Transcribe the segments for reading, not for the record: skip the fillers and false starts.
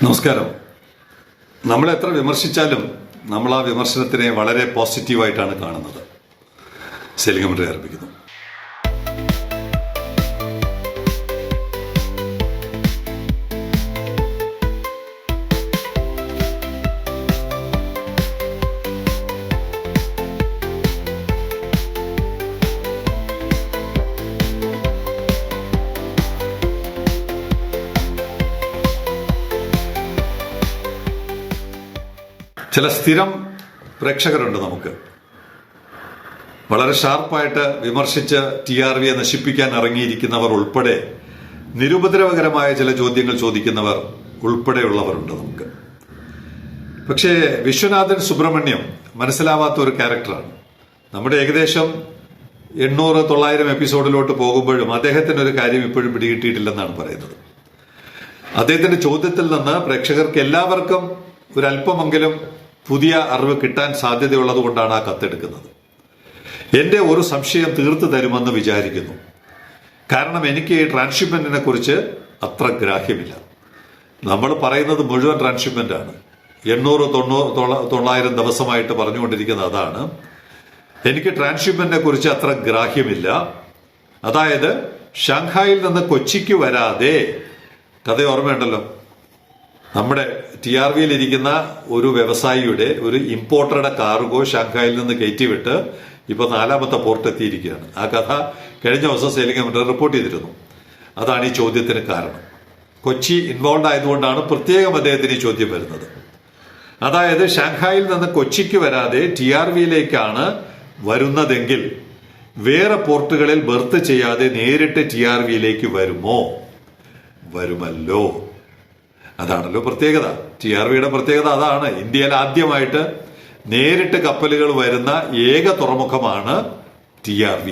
നമസ്കാരം. നമ്മൾ എത്ര വിമർശിച്ചാലും നമ്മൾ ആ വിമർശനത്തിനെ വളരെ പോസിറ്റീവായിട്ടാണ് കാണുന്നത്. സെലിംഗമറി ആരംഭിക്കുന്നു. ചില സ്ഥിരം പ്രേക്ഷകരുണ്ട് നമുക്ക്. വളരെ ഷാർപ്പായിട്ട് വിമർശിച്ച് TRVയെ നശിപ്പിക്കാൻ ഇറങ്ങിയിരിക്കുന്നവർ ഉൾപ്പെടെ, നിരുപദ്രവകരമായ ചില ചോദ്യങ്ങൾ ചോദിക്കുന്നവർ ഉൾപ്പെടെയുള്ളവരുണ്ട് നമുക്ക്. പക്ഷേ വിശ്വനാഥൻ സുബ്രഹ്മണ്യം മനസ്സിലാവാത്ത ഒരു ക്യാരക്ടറാണ്. നമ്മുടെ ഏകദേശം 800-900 എപ്പിസോഡിലോട്ട് പോകുമ്പോഴും അദ്ദേഹത്തിന് ഒരു കാര്യം ഇപ്പോഴും പിടികിട്ടിയിട്ടില്ലെന്നാണ് പറയുന്നത്. അദ്ദേഹത്തിന്റെ ചോദ്യത്തിൽ നിന്ന് പ്രേക്ഷകർക്ക് എല്ലാവർക്കും ഒരല്പമെങ്കിലും പുതിയ അറിവ് കിട്ടാൻ സാധ്യതയുള്ളത് കൊണ്ടാണ് ആ കത്തെടുക്കുന്നത്. എന്റെ ഒരു സംശയം തീർത്തു തരുമെന്ന് വിചാരിക്കുന്നു. കാരണം എനിക്ക് ഈ ട്രാൻസ്ഷിപ്മെന്റിനെ കുറിച്ച് അത്ര ഗ്രാഹ്യമില്ല. നമ്മൾ പറയുന്നത് മുഴുവൻ ട്രാൻസ്ഷിപ്മെന്റ് ആണ്. 800-900 ദിവസമായിട്ട് പറഞ്ഞുകൊണ്ടിരിക്കുന്നത് അതാണ്. എനിക്ക് ട്രാൻസ്ഷിപ്മെന്റിനെ കുറിച്ച് അത്ര ഗ്രാഹ്യമില്ല. അതായത് ഷാങ്ഹായിൽ നിന്ന് കൊച്ചിക്ക് വരാതെ, കഥ ഓർമ്മയുണ്ടല്ലോ, നമ്മുടെ TRVയിൽ ഇരിക്കുന്ന ഒരു വ്യവസായിയുടെ ഒരു ഇമ്പോർട്ടറുടെ കാർഗോ ഷാങ്ഹായിൽ നിന്ന് കയറ്റിവിട്ട് ഇപ്പൊ 4ാമത്തെ പോർട്ട് എത്തിയിരിക്കുകയാണ്. ആ കഥ കഴിഞ്ഞ ദിവസം സെലിംഗമറി റിപ്പോർട്ട് ചെയ്തിരുന്നു. അതാണ് ഈ ചോദ്യത്തിന് കാരണം. കൊച്ചി ഇൻവോൾവ് ആയതുകൊണ്ടാണ് പ്രത്യേകം അദ്ദേഹത്തിന് ഈ ചോദ്യം വരുന്നത്. അതായത് ഷാങ്ഹായിൽ നിന്ന് കൊച്ചിക്ക് വരാതെ TRVയിലേക്കാണ് വരുന്നതെങ്കിൽ വേറെ പോർട്ടുകളിൽ ബർത്ത് ചെയ്യാതെ നേരിട്ട് TRVയിലേക്ക് വരുമോ? വരുമല്ലോ. അതാണല്ലോ പ്രത്യേകത. TRVയുടെ പ്രത്യേകത അതാണ്. ഇന്ത്യയിൽ ആദ്യമായിട്ട് നേരിട്ട് കപ്പലുകൾ വരുന്ന ഏക തുറമുഖമാണ് TRV.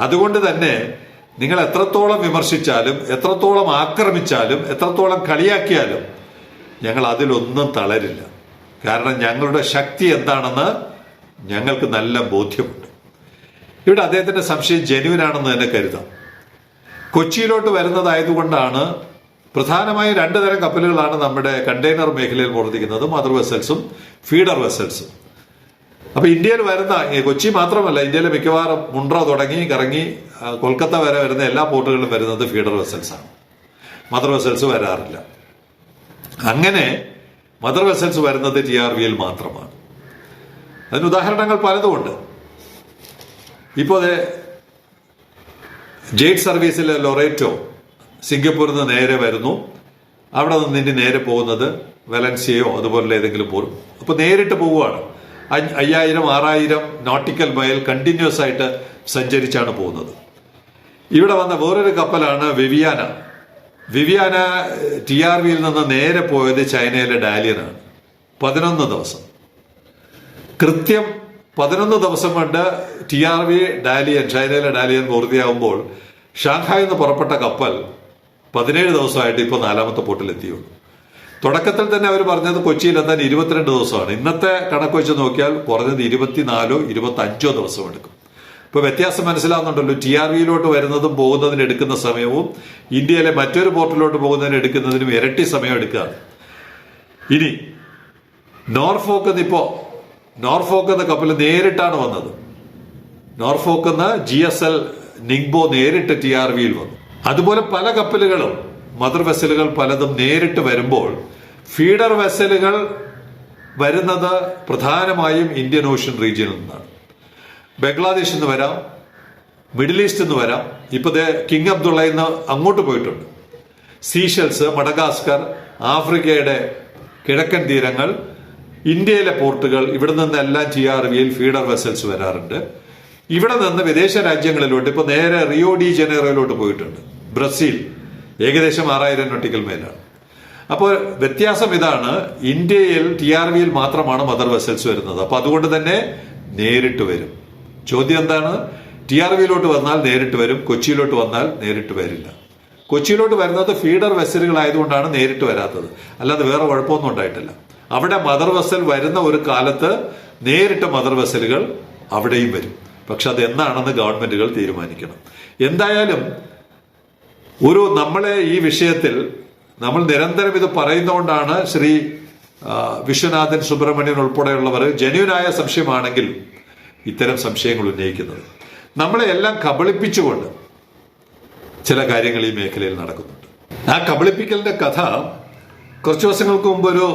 അതുകൊണ്ട് തന്നെ നിങ്ങൾ എത്രത്തോളം വിമർശിച്ചാലും, എത്രത്തോളം ആക്രമിച്ചാലും, എത്രത്തോളം കളിയാക്കിയാലും ഞങ്ങൾ അതിലൊന്നും തളരില്ല. കാരണം ഞങ്ങളുടെ ശക്തി എന്താണെന്ന് ഞങ്ങൾക്ക് നല്ല ബോധ്യമുണ്ട്. ഇവിടെ അദ്ദേഹത്തിന്റെ സംശയം ജെന്യുവിനാണെന്ന് തന്നെ കരുതാം. കൊച്ചിയിലോട്ട് വരുന്നതായതുകൊണ്ടാണ് പ്രധാനമായും 2 തരം കപ്പലുകളാണ് നമ്മുടെ കണ്ടെയ്നർ മേഖലയിൽ പ്രവർത്തിക്കുന്നത്, മദർ വെസൽസും ഫീഡർ വെസൽസും. അപ്പൊ ഇന്ത്യയിൽ വരുന്ന, കൊച്ചി മാത്രമല്ല, ഇന്ത്യയിലെ മിക്കവാറും മുണ്ട്ര തുടങ്ങി കറങ്ങി കൊൽക്കത്ത വരെ വരുന്ന എല്ലാ പോർട്ടുകളിലും വരുന്നത് ഫീഡർ വെസൽസ് ആണ്. മദർ വെസൽസ് വരാറില്ല. അങ്ങനെ മദർ വെസൽസ് വരുന്നത് TRVയിൽ മാത്രമാണ്. അതിന് ഉദാഹരണങ്ങൾ പലതുമുണ്ട്. ഇപ്പോൾ ജെയ്റ്റ് സർവീസിലെ ലൊറേറ്റോ സിംഗപ്പൂരിൽ നിന്ന് നേരെ വരുന്നു. അവിടെ നിന്ന് ഇനി നേരെ പോകുന്നത് വെലൻസിയയോ അതുപോലെ ഏതെങ്കിലും പോരും. അപ്പൊ നേരിട്ട് പോവുകയാണ്. 5000-6000 നോട്ടിക്കൽ മൈൽ കണ്ടിന്യൂസ് ആയിട്ട് സഞ്ചരിച്ചാണ് പോകുന്നത്. ഇവിടെ വന്ന വേറൊരു കപ്പലാണ് വിവിയാന. വിവിയാന TRVയിൽ നിന്ന് നേരെ പോയത് ചൈനയിലെ ഡാലിയനാണ്. 11 ദിവസം, കൃത്യം 11 ദിവസം കൊണ്ട് TRV ഡാലിയൻ, ചൈനയിലെ ഡാലിയൻ പൂർത്തിയാകുമ്പോൾ ഷാങ്ഹായിൽ നിന്ന് പുറപ്പെട്ട കപ്പൽ 17 ദിവസമായിട്ട് ഇപ്പോൾ 4ാമത്തെ പോർട്ടിൽ എത്തിയുള്ളൂ. തുടക്കത്തിൽ തന്നെ അവർ പറഞ്ഞത് കൊച്ചിയിൽ എത്താൻ 22 ദിവസമാണ്. ഇന്നത്തെ കണക്ക് വെച്ച് നോക്കിയാൽ കുറഞ്ഞത് 24-25 ദിവസം എടുക്കും. ഇപ്പൊ വ്യത്യാസം മനസ്സിലാവുന്നുണ്ടല്ലോ. TRVയിലോട്ട് വരുന്നതും പോകുന്നതിന് എടുക്കുന്ന സമയവും ഇന്ത്യയിലെ മറ്റൊരു പോർട്ടിലോട്ട് പോകുന്നതിന് എടുക്കുന്നതിനും ഇരട്ടി സമയം എടുക്കുകയാണ്. ഇനി നോർഫോക്ക് എന്ന കപ്പൽ നേരിട്ടാണ് വന്നത്. നോർഫോക്ക് എന്ന GSL നിങ്ബോ നേരിട്ട് TRVയിൽ വന്നു. അതുപോലെ പല കപ്പലുകളും, മദർ വെസലുകൾ പലതും നേരിട്ട് വരുമ്പോൾ ഫീഡർ വെസലുകൾ വരുന്നത് പ്രധാനമായും ഇന്ത്യൻ ഓഷ്യൻ റീജിയനിൽ നിന്നാണ്. ബംഗ്ലാദേശിൽ നിന്ന് വരാം, മിഡിൽ ഈസ്റ്റിൽ നിന്ന് വരാം. ഇപ്പൊ കിങ് അബ്ദുള്ളയിൽ നിന്ന് അങ്ങോട്ട് പോയിട്ടുണ്ട്. സീഷെൽസ്, മഡഗാസ്കർ, ആഫ്രിക്കയുടെ കിഴക്കൻ തീരങ്ങൾ, ഇന്ത്യയിലെ പോർട്ടുകൾ, ഇവിടെ നിന്നെല്ലാം TRVയിൽ ഫീഡർ വെസൽസ് വരാറുണ്ട്. ഇവിടെ നിന്ന് വിദേശ രാജ്യങ്ങളിലോട്ട് ഇപ്പൊ നേരെ റിയോ ഡി ജനീറോയിലോട്ട് പോയിട്ടുണ്ട്. ബ്രസീൽ ഏകദേശം 6000 നോട്ടിക്കൽ മൈലാണ്. അപ്പോൾ വ്യത്യാസം ഇതാണ്. ഇന്ത്യയിൽ TRVയിൽ മാത്രമാണ് മദർ വെസൽസ് വരുന്നത്. അപ്പൊ അതുകൊണ്ട് തന്നെ നേരിട്ട് വരും. ചോദ്യം എന്താണ്? TRVയിലോട്ട് വന്നാൽ നേരിട്ട് വരും, കൊച്ചിയിലോട്ട് വന്നാൽ നേരിട്ട് വരില്ല. കൊച്ചിയിലോട്ട് വരുന്നത് ഫീഡർ വെസലുകളായതുകൊണ്ടാണ് നേരിട്ട് വരാത്തത്, അല്ലാതെ വേറെ കുഴപ്പമൊന്നും ഉണ്ടായിട്ടില്ല. അവിടെ മദർ വെസൽ വരുന്ന ഒരു കാലത്ത് നേരിട്ട് മദർ വെസലുകൾ അവിടെയും വരും. പക്ഷെ അത് എന്നാണെന്ന് ഗവൺമെന്റുകൾ തീരുമാനിക്കണം. എന്തായാലും നമ്മളെ ഈ വിഷയത്തിൽ നമ്മൾ നിരന്തരം ഇത് പറയുന്നതുകൊണ്ടാണ് ശ്രീ വിശ്വനാഥൻ സുബ്രഹ്മണ്യൻ ഉൾപ്പെടെയുള്ളവർ ജെന്യൂനായ സംശയമാണെങ്കിൽ ഇത്തരം സംശയങ്ങൾ ഉന്നയിക്കുന്നത്. നമ്മളെ എല്ലാം കബളിപ്പിച്ചുകൊണ്ട് ചില കാര്യങ്ങൾ ഈ മേഖലയിൽ നടക്കുന്നുണ്ട്. ആ കബളിപ്പിക്കലിന്റെ കഥ കുറച്ചു ദിവസങ്ങൾക്ക് മുമ്പ് ഒരു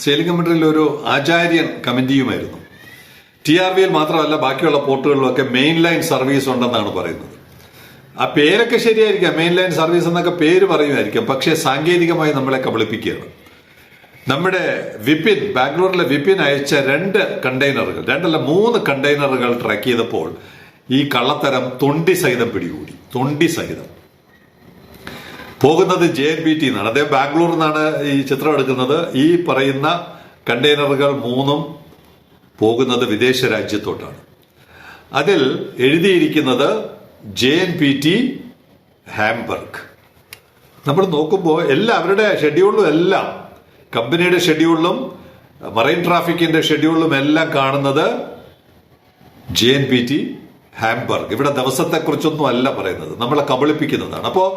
സെയിലിംഗ് കമന്ററിയിൽ ഒരു ആചാര്യൻ കമന്റിയുമായിരുന്നു. TRVയിൽ മാത്രമല്ല ബാക്കിയുള്ള പോർട്ടുകളിലൊക്കെ മെയിൻ ലൈൻ സർവീസ് ഉണ്ടെന്നാണ് പറയുന്നത്. ആ പേരൊക്കെ ശരിയായിരിക്കാം, മെയിൻ ലൈൻ സർവീസ് എന്നൊക്കെ പേര് പറയുമായിരിക്കാം, പക്ഷേ സാങ്കേതികമായി നമ്മളെ കബളിപ്പിക്കുകയാണ്. നമ്മുടെ വിപിൻ, ബാംഗ്ലൂരിലെ വിപിൻ അയച്ച 2 കണ്ടെയ്നറുകൾ ട്രാക്ക് ചെയ്തപ്പോൾ ഈ കള്ളത്തരം തൊണ്ടി സഹിതം പിടികൂടി. തൊണ്ടി സഹിതം പോകുന്നത് JNPT എന്നാണ്. അദ്ദേഹം ബാംഗ്ലൂരിൽ നിന്നാണ് ഈ ചിത്രം എടുക്കുന്നത്. ഈ പറയുന്ന കണ്ടെയ്നറുകൾ 3 പോകുന്നത് വിദേശ രാജ്യത്തോട്ടാണ്. അതിൽ എഴുതിയിരിക്കുന്നത് JNPT ഹാംബർഗ്. നമ്മൾ നോക്കുമ്പോൾ അവരുടെ ഷെഡ്യൂളിലും എല്ലാം, കമ്പനിയുടെ ഷെഡ്യൂളിലും മറൈൻ ട്രാഫിക്കിന്റെ ഷെഡ്യൂളിലും എല്ലാം കാണുന്നത് JNPT ഹാംബർഗ്. ഇവിടെ ദിവസത്തെക്കുറിച്ചൊന്നും അല്ല പറയുന്നത്, നമ്മളെ കബളിപ്പിക്കുന്നതാണ്. അപ്പോൾ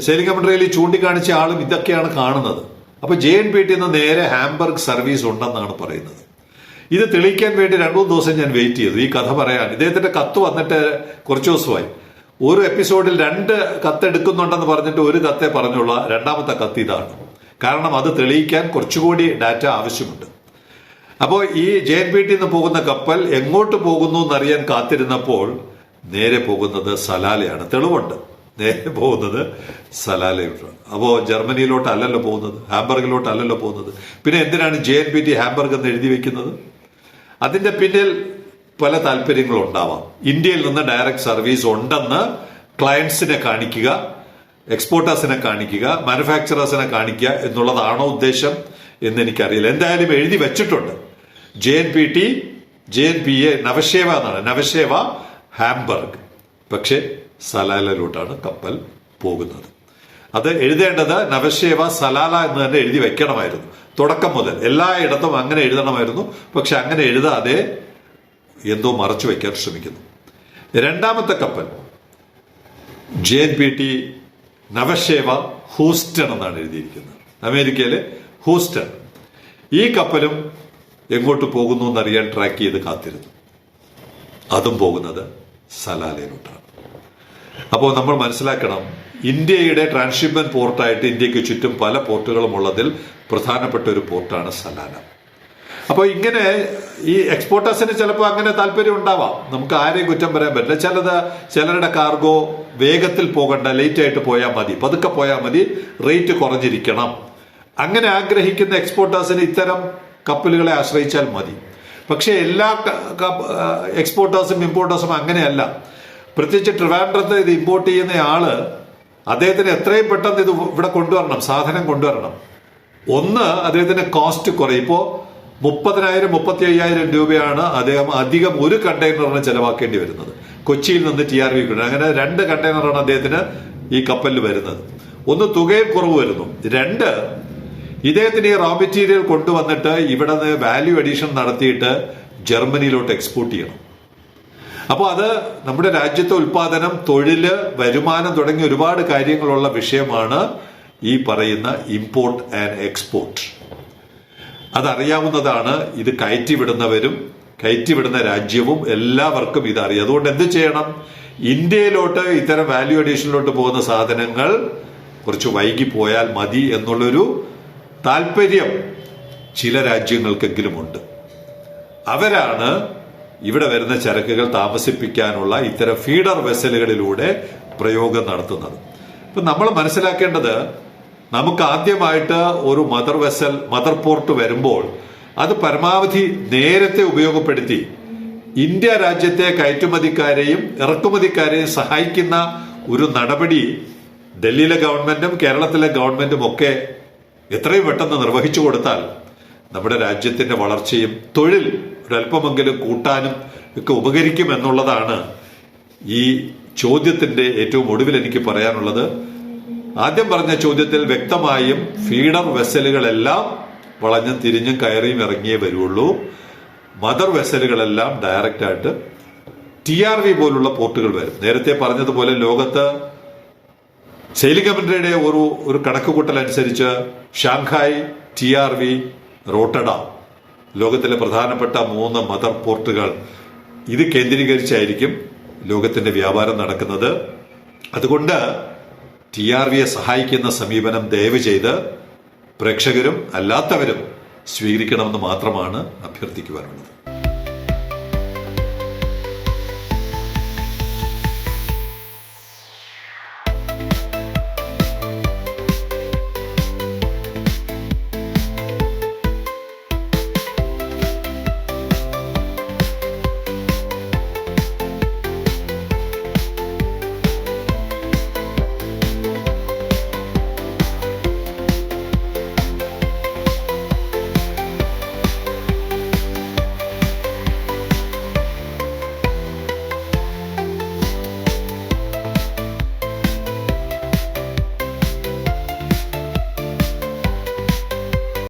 സെയിലിംഗ് കമന്ററിയിൽ ചൂണ്ടിക്കാണിച്ച ആളും ഇതൊക്കെയാണ് കാണുന്നത്. അപ്പൊ JNPT നേരെ ഹാംബർഗ് സർവീസ് ഉണ്ടെന്നാണ് പറയുന്നത്. ഇത് തെളിയിക്കാൻ വേണ്ടി 2-3 ദിവസം ഞാൻ വെയിറ്റ് ചെയ്തു ഈ കഥ പറയാൻ. ഇദ്ദേഹത്തിന്റെ കത്ത് വന്നിട്ട് കുറച്ച് ദിവസമായി. ഒരു എപ്പിസോഡിൽ 2 കത്ത് എടുക്കുന്നുണ്ടെന്ന് പറഞ്ഞിട്ട് 1 കത്തേ പറഞ്ഞുള്ള, രണ്ടാമത്തെ കത്ത് ഇതാണ്. കാരണം അത് തെളിയിക്കാൻ കുറച്ചുകൂടി ഡാറ്റ ആവശ്യമുണ്ട്. അപ്പോൾ ഈ JNPT പോകുന്ന കപ്പൽ എങ്ങോട്ട് പോകുന്നു എന്നറിയാൻ കാത്തിരുന്നപ്പോൾ നേരെ പോകുന്നത് സലാലയാണ്. തെളിവുണ്ട്, നേരെ പോകുന്നത് സലാലയോട്ടാണ്. അപ്പോൾ ജർമ്മനിയിലോട്ടല്ലല്ലോ പോകുന്നത്, ഹാംബർഗിലോട്ടല്ലല്ലോ പോകുന്നത്. പിന്നെ എന്തിനാണ് JNPT ഹാംബർഗ് എന്ന് എഴുതി വെക്കുന്നത്? അതിന്റെ പിന്നിൽ പല താല്പര്യങ്ങളും ഉണ്ടാവാം. ഇന്ത്യയിൽ നിന്ന് ഡയറക്റ്റ് സർവീസ് ഉണ്ടെന്ന് ക്ലയൻസിനെ കാണിക്കുക, എക്സ്പോർട്ടേഴ്സിനെ കാണിക്കുക, മാനുഫാക്ചറേഴ്സിനെ കാണിക്കുക എന്നുള്ളതാണോ ഉദ്ദേശം എന്ന് എനിക്കറിയില്ല. എന്തായാലും എഴുതി വെച്ചിട്ടുണ്ട് JNPA നവശേവ എന്നാണ്, നവശേവ ഹാംബർഗ്. പക്ഷേ സലാലയിലോട്ടാണ് കപ്പൽ പോകുന്നത്. അത് എഴുതേണ്ടത് നവശേവ സലാല എന്ന് തന്നെ എഴുതി വെക്കണമായിരുന്നു. തുടക്കം മുതൽ എല്ലായിടത്തും അങ്ങനെ എഴുതണമായിരുന്നു. പക്ഷെ അങ്ങനെ എഴുതാതെ എന്തോ മറച്ചു വെക്കാൻ ശ്രമിക്കുന്നു. രണ്ടാമത്തെ കപ്പൽ JNPT നവശേവ ഹൂസ്റ്റൺ എന്നാണ് എഴുതിയിരിക്കുന്നത്, അമേരിക്കയിലെ ഹൂസ്റ്റൺ. ഈ കപ്പലും എങ്ങോട്ട് പോകുന്നു എന്നറിയാൻ ട്രാക്ക് ചെയ്ത് കാത്തിരുന്നു. അതും പോകുന്നത് സലാലയിലോട്ടാണ്. അപ്പോൾ നമ്മൾ മനസ്സിലാക്കണം, ഇന്ത്യയുടെ ട്രാൻസ്ഷിപ്മെന്റ് പോർട്ടായിട്ട് ഇന്ത്യക്ക് ചുറ്റും പല പോർട്ടുകളും ഉള്ളതിൽ പ്രധാനപ്പെട്ട ഒരു പോർട്ടാണ് സലാല. അപ്പോൾ ഇങ്ങനെ ഈ എക്സ്പോർട്ടേഴ്സിന് ചിലപ്പോൾ അങ്ങനെ താല്പര്യം ഉണ്ടാവാം, നമുക്ക് ആരെയും കുറ്റം പറയാൻ പറ്റില്ല. ചിലരുടെ കാർഗോ വേഗത്തിൽ പോകണ്ട, ലേറ്റ് ആയിട്ട് പോയാൽ മതി, പതുക്കെ പോയാൽ മതി, റേറ്റ് കുറഞ്ഞിരിക്കണം, അങ്ങനെ ആഗ്രഹിക്കുന്ന എക്സ്പോർട്ടേഴ്സിന് ഇത്തരം കപ്പലുകളെ ആശ്രയിച്ചാൽ മതി. പക്ഷെ എല്ലാ എക്സ്പോർട്ടേഴ്സും ഇമ്പോർട്ടേഴ്സും അങ്ങനെയല്ല. പ്രത്യേകിച്ച് ട്രിവാൻഡ്രത്ത് ഇത് ഇമ്പോർട്ട് ചെയ്യുന്ന ആള്, അദ്ദേഹത്തിന് എത്രയും പെട്ടെന്ന് ഇത് ഇവിടെ കൊണ്ടുവരണം, സാധനം കൊണ്ടുവരണം. ഒന്ന്, അദ്ദേഹത്തിന് കോസ്റ്റ് കുറയും. ഇപ്പോൾ 30,000-35,000 രൂപയാണ് അദ്ദേഹം അധികം ഒരു കണ്ടെയ്നറിന് ചെലവാക്കേണ്ടി വരുന്നത് കൊച്ചിയിൽ നിന്ന് TRV. അങ്ങനെ 2 കണ്ടെയ്നറാണ് അദ്ദേഹത്തിന് ഈ കപ്പലിൽ വരുന്നത്. ഒന്ന്, തുകയിൽ കുറവ് വരുന്നു. 2, ഇദ്ദേഹത്തിന് ഈ റോ മെറ്റീരിയൽ കൊണ്ടുവന്നിട്ട് ഇവിടെ നിന്ന് വാല്യൂ അഡീഷൻ നടത്തിയിട്ട് ജർമ്മനിയിലോട്ട് എക്സ്പോർട്ട് ചെയ്യണം. അപ്പോൾ അത് നമ്മുടെ രാജ്യത്തെ ഉൽപാദനം, തൊഴില്, വരുമാനം തുടങ്ങിയ ഒരുപാട് കാര്യങ്ങളുള്ള വിഷയമാണ് ഈ പറയുന്ന ഇമ്പോർട്ട് ആൻഡ് എക്സ്പോർട്ട്. അതറിയാവുന്നതാണ്. ഇത് കയറ്റിവിടുന്നവരും കയറ്റിവിടുന്ന രാജ്യവും എല്ലാവർക്കും ഇതറിയാം. അതുകൊണ്ട് എന്ത് ചെയ്യണം? ഇന്ത്യയിലോട്ട് ഇത്തരം വാല്യൂ അഡീഷനിലോട്ട് പോകുന്ന സാധനങ്ങൾ കുറച്ച് വൈകി പോയാൽ മതി എന്നുള്ളൊരു താല്പര്യം ചില രാജ്യങ്ങൾക്കെങ്കിലും ഉണ്ട്. അവരാണ് ഇവിടെ വരുന്ന ചരക്കുകൾ താമസിപ്പിക്കാനുള്ള ഇത്തരം ഫീഡർ വെസലുകളിലൂടെ പ്രയോഗം നടത്തുന്നത്. ഇപ്പൊ നമ്മൾ മനസ്സിലാക്കേണ്ടത്, നമുക്ക് ആദ്യമായിട്ട് ഒരു മദർ പോർട്ട് വരുമ്പോൾ അത് പരമാവധി നേരത്തെ ഉപയോഗപ്പെടുത്തി ഇന്ത്യ രാജ്യത്തെ കയറ്റുമതിക്കാരെയും ഇറക്കുമതിക്കാരെയും സഹായിക്കുന്ന ഒരു നടപടി ഡൽഹിയിലെ ഗവൺമെന്റും കേരളത്തിലെ ഗവൺമെന്റും ഒക്കെ എത്രയും പെട്ടെന്ന് നിർവഹിച്ചു കൊടുത്താൽ നമ്മുടെ രാജ്യത്തിന്റെ വളർച്ചയും തൊഴിൽ ഒരല്പമെങ്കിലും കൂട്ടാനും ഒക്കെ ഉപകരിക്കും എന്നുള്ളതാണ് ഈ ചോദ്യത്തിന്റെ ഏറ്റവും ഒടുവിൽ എനിക്ക് പറയാനുള്ളത്. ആദ്യം പറഞ്ഞ ചോദ്യത്തിൽ വ്യക്തമായും ഫീഡർ വെസലുകളെല്ലാം വളഞ്ഞും തിരിഞ്ഞും കയറിയും ഇറങ്ങിയേ വരുള്ളൂ. മദർ വെസലുകളെല്ലാം ഡയറക്റ്റ് ആയിട്ട് TRV പോലുള്ള പോർട്ടുകൾ വരും. നേരത്തെ പറഞ്ഞതുപോലെ ലോകത്ത് സെയിലിംഗ് കമന്ററിയുടെ ഒരു കണക്കുകൂട്ടൽ അനുസരിച്ച് ഷാങ്ഹായ്, TRV, റോട്ടർഡാം ലോകത്തിലെ പ്രധാനപ്പെട്ട 3 മദർ പോർട്ടുകൾ ഇത് കേന്ദ്രീകരിച്ചായിരിക്കും ലോകത്തിന്റെ വ്യാപാരം നടക്കുന്നത്. അതുകൊണ്ട് TRVയെ സഹായിക്കുന്ന സമീപനം ദയവ് ചെയ്ത് പ്രേക്ഷകരും അല്ലാത്തവരും സ്വീകരിക്കണമെന്ന് മാത്രമാണ് അഭ്യർത്ഥിക്കുവാനുള്ളത്.